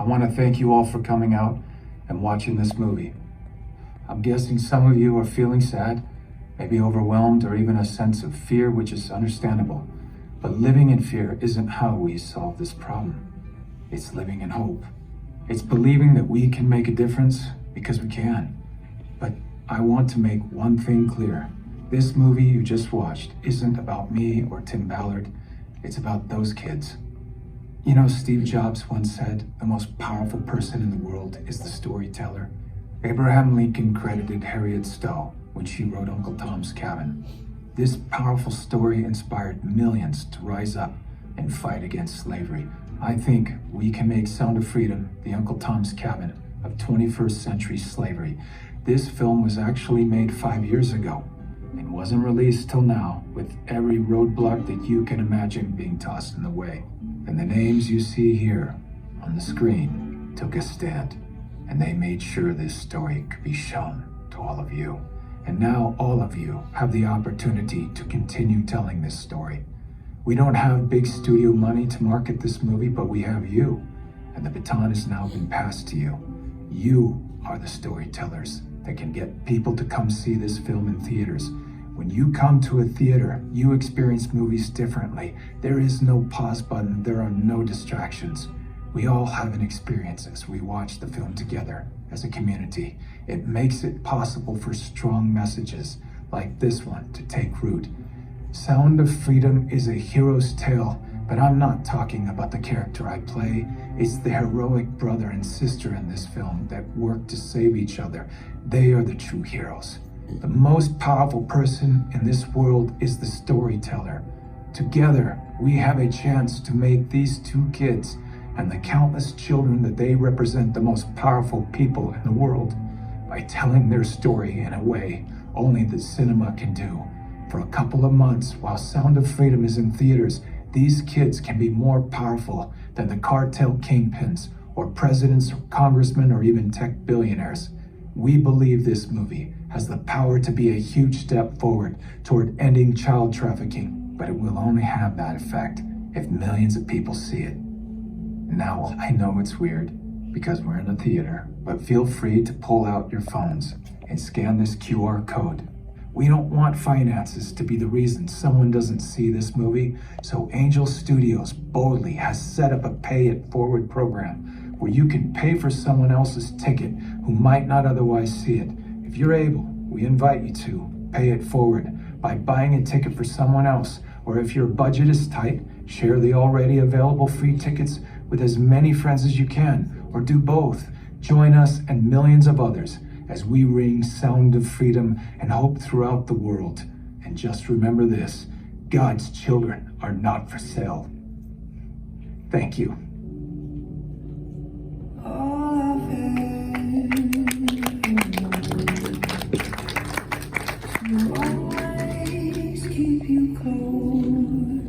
I want to thank you all for coming out and watching this movie. I'm guessing some of you are feeling sad, maybe overwhelmed, or even a sense of fear, which is understandable. But living in fear isn't how we solve this problem. It's living in hope. It's believing that we can make a difference because we can. But I want to make one thing clear. This movie you just watched isn't about me or Tim Ballard. It's about those kids. You know, Steve Jobs once said, the most powerful person in the world is the storyteller. Abraham Lincoln credited Harriet Stowe when she wrote Uncle Tom's Cabin. This powerful story inspired millions to rise up and fight against slavery. I think we can make Sound of Freedom the Uncle Tom's Cabin of 21st century slavery. This film was actually made 5 years ago and wasn't released till now, with every roadblock that you can imagine being tossed in the way. And the names you see here on the screen took a stand, and they made sure this story could be shown to all of you. And now all of you have the opportunity to continue telling this story. We don't have big studio money to market this movie, but we have you, and the baton has now been passed to you. You are the storytellers that can get people to come see this film in theaters. When you come to a theater, you experience movies differently. There is no pause button, there are no distractions. We all have an experience as we watch the film together as a community. It makes it possible for strong messages like this one to take root. Sound of Freedom is a hero's tale, but I'm not talking about the character I play. It's the heroic brother and sister in this film that work to save each other. They are the true heroes. The most powerful person in this world is the storyteller. Together, we have a chance to make these two kids and the countless children that they represent the most powerful people in the world by telling their story in a way only the cinema can do. For a couple of months, while Sound of Freedom is in theaters, these kids can be more powerful than the cartel kingpins or presidents or congressmen or even tech billionaires. We believe this movie has the power to be a huge step forward toward ending child trafficking, but it will only have that effect if millions of people see it. Now, I know it's weird because we're in a theater, but feel free to pull out your phones and scan this QR code. We don't want finances to be the reason someone doesn't see this movie, so Angel Studios boldly has set up a Pay It Forward program where you can pay for someone else's ticket who might not otherwise see it. If you're able, we invite you to pay it forward by buying a ticket for someone else, or if your budget is tight, share the already available free tickets with as many friends as you can, or do both. Join us and millions of others as we ring Sound of Freedom and hope throughout the world. And just remember this, God's children are not for sale. Thank you. Always keep you close.